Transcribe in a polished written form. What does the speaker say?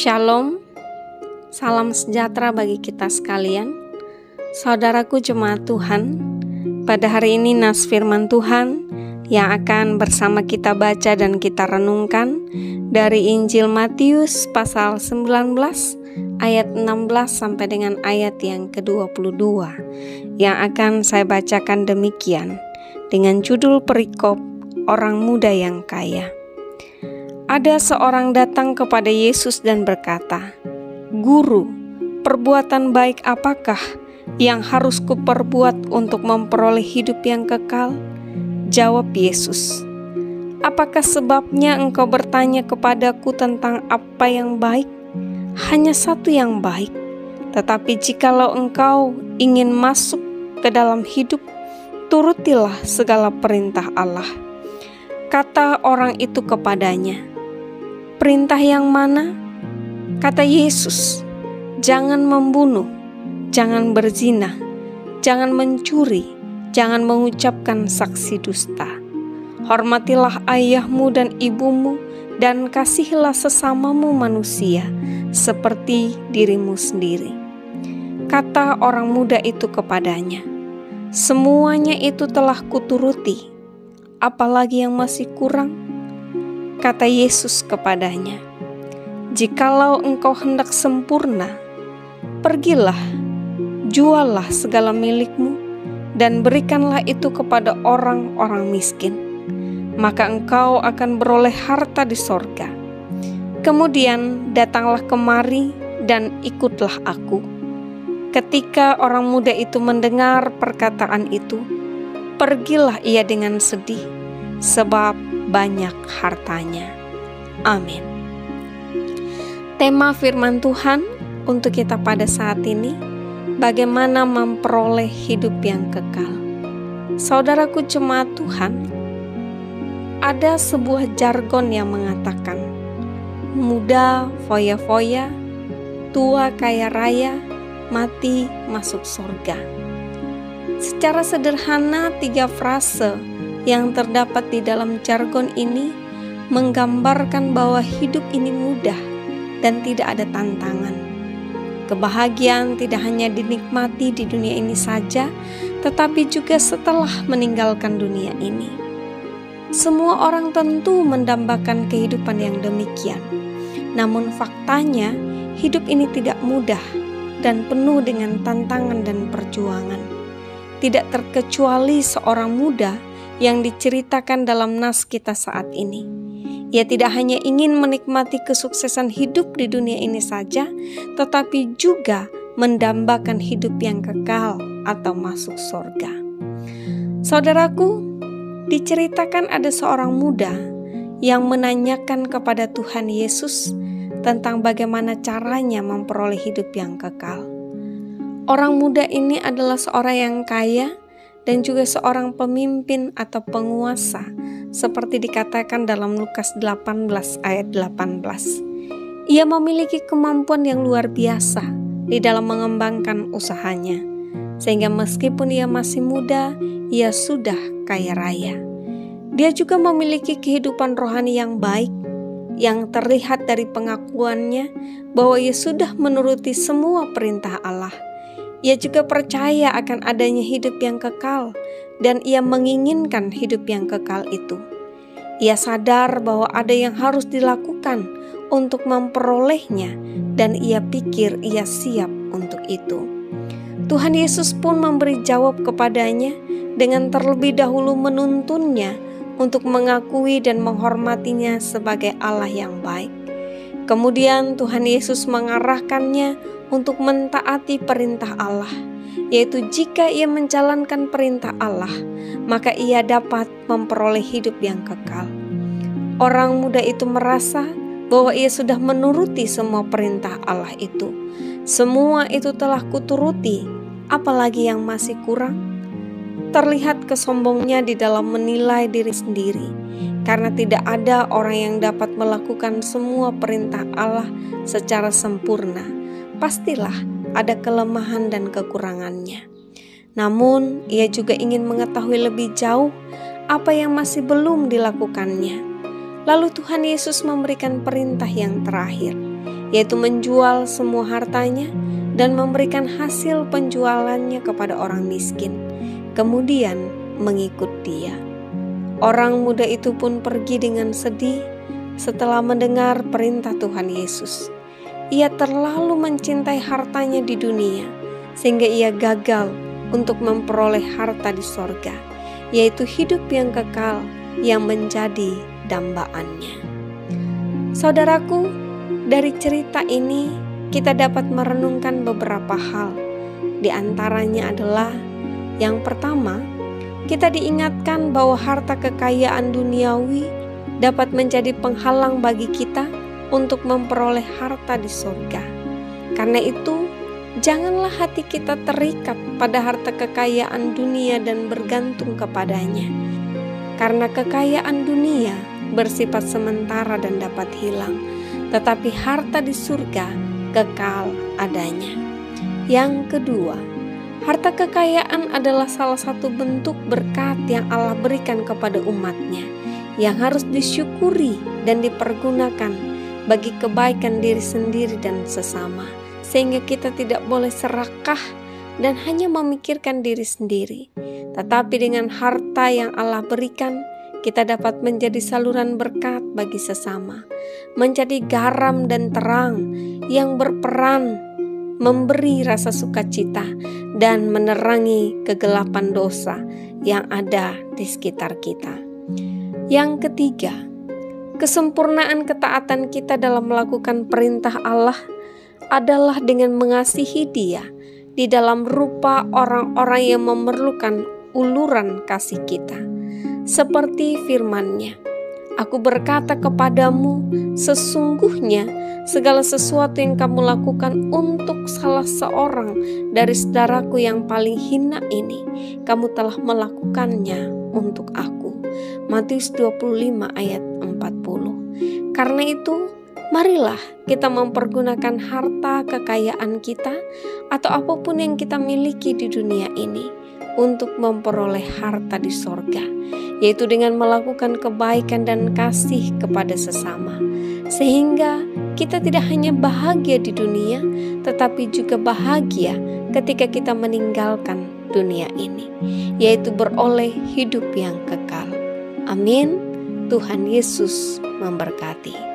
Shalom, salam sejahtera bagi kita sekalian. Saudaraku jemaat Tuhan, pada hari ini nas firman Tuhan yang akan bersama kita baca dan kita renungkan dari Injil Matius pasal 19 ayat 16 sampai dengan ayat yang ke-22, yang akan saya bacakan demikian dengan judul perikop Orang Muda yang Kaya. Ada seorang datang kepada Yesus dan berkata, "Guru, perbuatan baik apakah yang harus kuperbuat untuk memperoleh hidup yang kekal?" Jawab Yesus, "Apakah sebabnya engkau bertanya kepadaku tentang apa yang baik? Hanya satu yang baik. Tetapi jikalau engkau ingin masuk ke dalam hidup, turutilah segala perintah Allah." Kata orang itu kepadanya, "Perintah yang mana?" Kata Yesus, "Jangan membunuh, jangan berzina, jangan mencuri, jangan mengucapkan saksi dusta. Hormatilah ayahmu dan ibumu, dan kasihilah sesamamu manusia seperti dirimu sendiri." Kata orang muda itu kepadanya, "Semuanya itu telah kuturuti, apalagi yang masih kurang?" Kata Yesus kepadanya, "Jikalau engkau hendak sempurna, pergilah, juallah segala milikmu, dan berikanlah itu kepada orang-orang miskin. Maka engkau akan beroleh harta di sorga. Kemudian datanglah kemari dan ikutlah aku." Ketika orang muda itu mendengar perkataan itu, pergilah ia dengan sedih, sebab banyak hartanya. Amin. Tema firman Tuhan untuk kita pada saat ini, bagaimana memperoleh hidup yang kekal. Saudaraku jemaat Tuhan, ada sebuah jargon yang mengatakan, muda foya-foya, tua kaya raya, mati masuk surga. Secara sederhana, 3 frase yang terdapat di dalam jargon ini menggambarkan bahwa hidup ini mudah dan tidak ada tantangan. Kebahagiaan tidak hanya dinikmati di dunia ini saja, tetapi juga setelah meninggalkan dunia ini. Semua orang tentu mendambakan kehidupan yang demikian. Namun faktanya, hidup ini tidak mudah dan penuh dengan tantangan dan perjuangan. Tidak terkecuali seorang muda yang diceritakan dalam nas kita saat ini. Ia tidak hanya ingin menikmati kesuksesan hidup di dunia ini saja, tetapi juga mendambakan hidup yang kekal atau masuk surga. Saudaraku, diceritakan ada seorang muda yang menanyakan kepada Tuhan Yesus tentang bagaimana caranya memperoleh hidup yang kekal. Orang muda ini adalah seorang yang kaya dan juga seorang pemimpin atau penguasa, seperti dikatakan dalam Lukas 18 ayat 18. Ia memiliki kemampuan yang luar biasa di dalam mengembangkan usahanya, sehingga meskipun ia masih muda, ia sudah kaya raya. Dia juga memiliki kehidupan rohani yang baik, yang terlihat dari pengakuannya bahwa ia sudah menuruti semua perintah Allah. Ia juga percaya akan adanya hidup yang kekal, dan ia menginginkan hidup yang kekal itu. Ia sadar bahwa ada yang harus dilakukan untuk memperolehnya, dan ia pikir ia siap untuk itu. Tuhan Yesus pun memberi jawab kepadanya dengan terlebih dahulu menuntunnya untuk mengakui dan menghormatinya sebagai Allah yang baik. Kemudian Tuhan Yesus mengarahkannya untuk mentaati perintah Allah, yaitu jika ia menjalankan perintah Allah, maka ia dapat memperoleh hidup yang kekal. Orang muda itu merasa bahwa ia sudah menuruti semua perintah Allah itu. Semua itu telah kuturuti, apalagi yang masih kurang? Terlihat kesombongnya di dalam menilai diri sendiri, karena tidak ada orang yang dapat melakukan semua perintah Allah secara sempurna. Pastilah ada kelemahan dan kekurangannya. Namun, ia juga ingin mengetahui lebih jauh apa yang masih belum dilakukannya. Lalu Tuhan Yesus memberikan perintah yang terakhir, yaitu menjual semua hartanya dan memberikan hasil penjualannya kepada orang miskin, kemudian mengikut Dia. Orang muda itu pun pergi dengan sedih setelah mendengar perintah Tuhan Yesus. Ia terlalu mencintai hartanya di dunia sehingga ia gagal untuk memperoleh harta di sorga, yaitu hidup yang kekal yang menjadi dambaannya. Saudaraku, dari cerita ini kita dapat merenungkan beberapa hal. Di antaranya adalah yang pertama, kita diingatkan bahwa harta kekayaan duniawi dapat menjadi penghalang bagi kita untuk memperoleh harta di surga. Karena itu, janganlah hati kita terikat pada harta kekayaan dunia dan bergantung kepadanya. Karena kekayaan dunia bersifat sementara dan dapat hilang, tetapi harta di surga kekal adanya. Yang kedua, harta kekayaan adalah salah satu bentuk berkat yang Allah berikan kepada umatnya, yang harus disyukuri dan dipergunakan bagi kebaikan diri sendiri dan sesama, sehingga kita tidak boleh serakah dan hanya memikirkan diri sendiri. Tetapi dengan harta yang Allah berikan, kita dapat menjadi saluran berkat bagi sesama, menjadi garam dan terang yang berperan memberi rasa sukacita dan menerangi kegelapan dosa yang ada di sekitar kita. Yang ketiga, kesempurnaan ketaatan kita dalam melakukan perintah Allah adalah dengan mengasihi Dia di dalam rupa orang-orang yang memerlukan uluran kasih kita. Seperti firman-Nya, "Aku berkata kepadamu, sesungguhnya segala sesuatu yang kamu lakukan untuk salah seorang dari saudaraku yang paling hina ini, kamu telah melakukannya untuk aku." Matius 25 ayat 40. Karena itu, marilah kita mempergunakan harta kekayaan kita atau apapun yang kita miliki di dunia ini untuk memperoleh harta di sorga, yaitu dengan melakukan kebaikan dan kasih kepada sesama, sehingga kita tidak hanya bahagia di dunia, tetapi juga bahagia ketika kita meninggalkan dunia ini, yaitu beroleh hidup yang kekal. Amin. Tuhan Yesus memberkati.